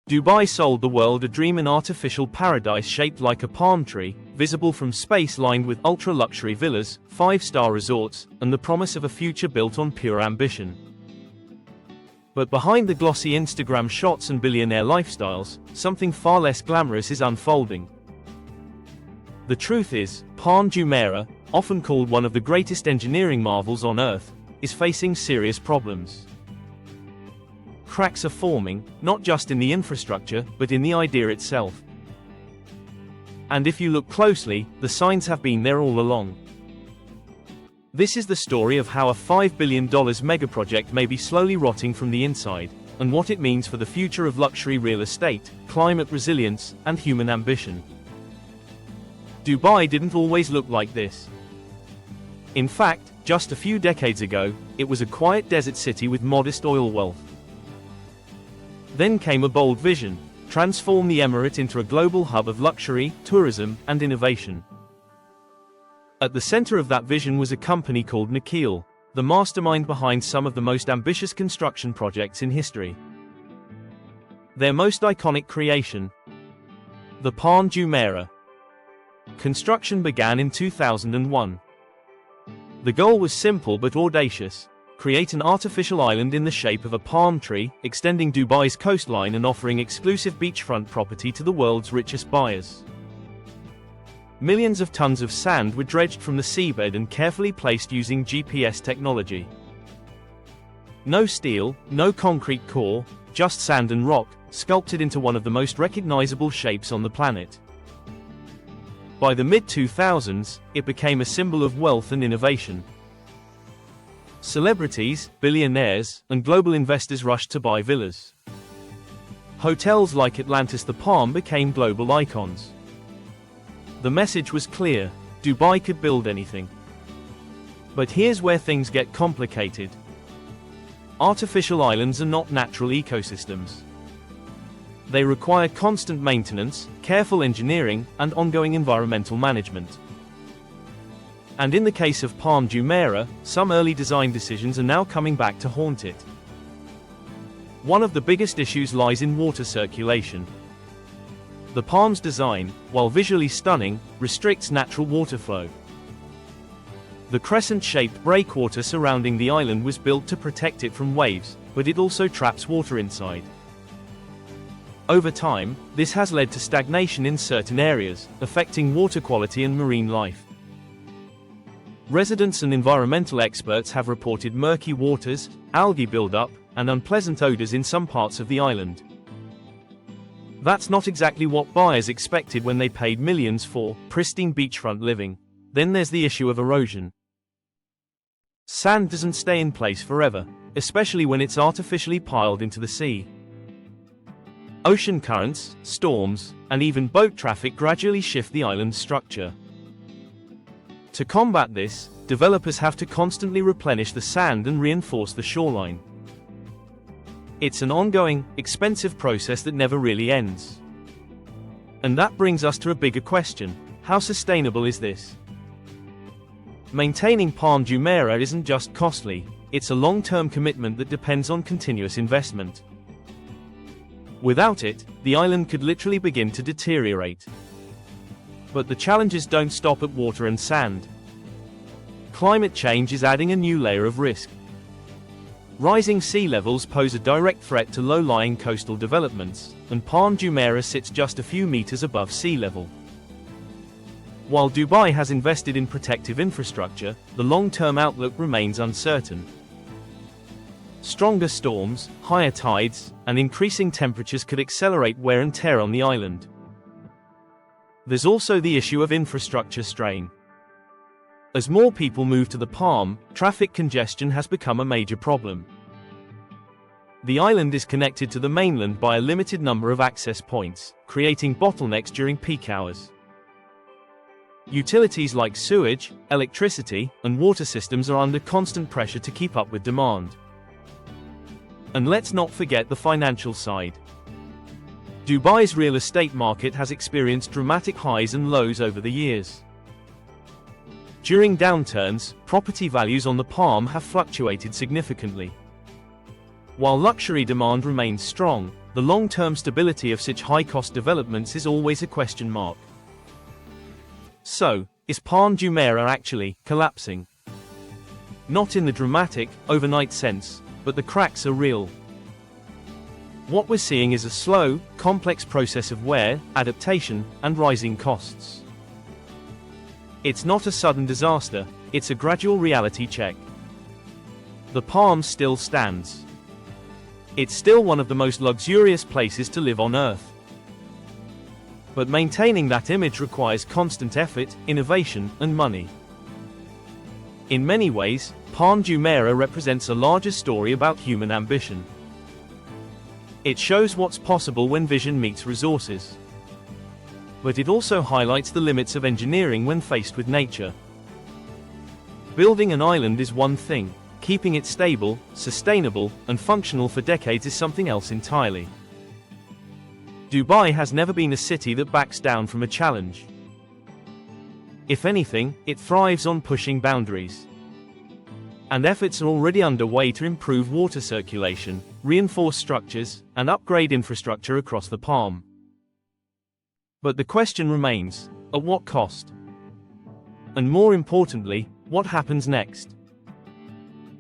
Dubai sold the world a dream, an artificial paradise shaped like a palm tree, visible from space, lined with ultra-luxury villas, five-star resorts, and the promise of a future built on pure ambition. But behind the glossy Instagram shots and billionaire lifestyles, something far less glamorous is unfolding. The truth is, Palm Jumeirah, often called one of the greatest engineering marvels on Earth, is facing serious problems. Cracks are forming, not just in the infrastructure, but in the idea itself. And if you look closely, the signs have been there all along. This is the story of how a $5 billion megaproject may be slowly rotting from the inside, and what it means for the future of luxury real estate, climate resilience, and human ambition. Dubai didn't always look like this. In fact, just a few decades ago, it was a quiet desert city with modest oil wealth. Then came a bold vision: transform the emirate into a global hub of luxury, tourism, and innovation. At the center of that vision was a company called Nakheel, the mastermind behind some of the most ambitious construction projects in history. Their most iconic creation, the Palm Jumeirah. Construction began in 2001. The goal was simple but audacious: create an artificial island in the shape of a palm tree, extending Dubai's coastline and offering exclusive beachfront property to the world's richest buyers. Millions of tons of sand were dredged from the seabed and carefully placed using GPS technology. No steel, no concrete core, just sand and rock, sculpted into one of the most recognizable shapes on the planet. By the mid-2000s, it became a symbol of wealth and innovation. Celebrities, billionaires, and global investors rushed to buy villas. Hotels like Atlantis the Palm became global icons. The message was clear: Dubai could build anything. But here's where things get complicated. Artificial islands are not natural ecosystems. They require constant maintenance, careful engineering, and ongoing environmental management. And in the case of Palm Jumeirah, some early design decisions are now coming back to haunt it. One of the biggest issues lies in water circulation. The Palm's design, while visually stunning, restricts natural water flow. The crescent-shaped breakwater surrounding the island was built to protect it from waves, but it also traps water inside. Over time, this has led to stagnation in certain areas, affecting water quality and marine life. Residents and environmental experts have reported murky waters, algae buildup, and unpleasant odors in some parts of the island. That's not exactly what buyers expected when they paid millions for pristine beachfront living. Then there's the issue of erosion. Sand doesn't stay in place forever, especially when it's artificially piled into the sea. Ocean currents, storms, and even boat traffic gradually shift the island's structure. To combat this, developers have to constantly replenish the sand and reinforce the shoreline. It's an ongoing, expensive process that never really ends. And that brings us to a bigger question: how sustainable is this? Maintaining Palm Jumeirah isn't just costly, it's a long-term commitment that depends on continuous investment. Without it, the island could literally begin to deteriorate. But the challenges don't stop at water and sand. Climate change is adding a new layer of risk. Rising sea levels pose a direct threat to low-lying coastal developments, and Palm Jumeirah sits just a few meters above sea level. While Dubai has invested in protective infrastructure, the long-term outlook remains uncertain. Stronger storms, higher tides, and increasing temperatures could accelerate wear and tear on the island. There's also the issue of infrastructure strain. As more people move to the Palm, traffic congestion has become a major problem. The island is connected to the mainland by a limited number of access points, creating bottlenecks during peak hours. Utilities like sewage, electricity, and water systems are under constant pressure to keep up with demand. And let's not forget the financial side. Dubai's real estate market has experienced dramatic highs and lows over the years. During downturns, property values on the Palm have fluctuated significantly. While luxury demand remains strong, the long-term stability of such high-cost developments is always a question mark. So, is Palm Jumeirah actually collapsing? Not in the dramatic, overnight sense, but the cracks are real. What we're seeing is a slow, complex process of wear, adaptation, and rising costs. It's not a sudden disaster, it's a gradual reality check. The Palm still stands. It's still one of the most luxurious places to live on Earth. But maintaining that image requires constant effort, innovation, and money. In many ways, Palm Jumeirah represents a larger story about human ambition. It shows what's possible when vision meets resources. But it also highlights the limits of engineering when faced with nature. Building an island is one thing, keeping it stable, sustainable, and functional for decades is something else entirely. Dubai has never been a city that backs down from a challenge. If anything, it thrives on pushing boundaries. And efforts are already underway to improve water circulation, reinforce structures, and upgrade infrastructure across the Palm. But the question remains, at what cost? And more importantly, what happens next?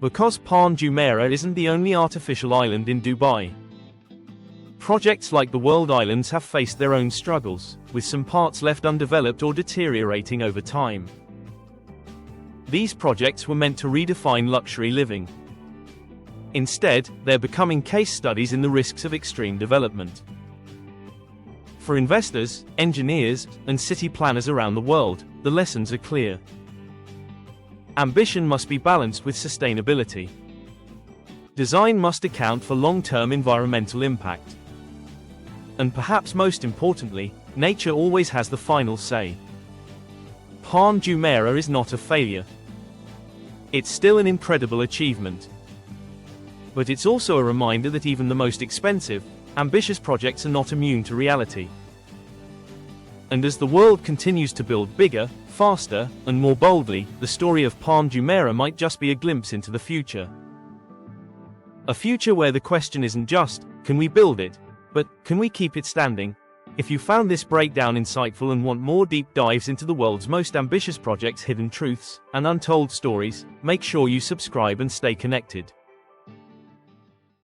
Because Palm Jumeirah isn't the only artificial island in Dubai. Projects like the World Islands have faced their own struggles, with some parts left undeveloped or deteriorating over time. These projects were meant to redefine luxury living. Instead, they're becoming case studies in the risks of extreme development. For investors, engineers, and city planners around the world, the lessons are clear. Ambition must be balanced with sustainability. Design must account for long-term environmental impact. And perhaps most importantly, nature always has the final say. Palm Jumeirah is not a failure. It's still an incredible achievement. But it's also a reminder that even the most expensive, ambitious projects are not immune to reality. And as the world continues to build bigger, faster, and more boldly, the story of Palm Jumeirah might just be a glimpse into the future. A future where the question isn't just, can we build it, but, can we keep it standing? If you found this breakdown insightful and want more deep dives into the world's most ambitious projects, hidden truths, and untold stories, make sure you subscribe and stay connected.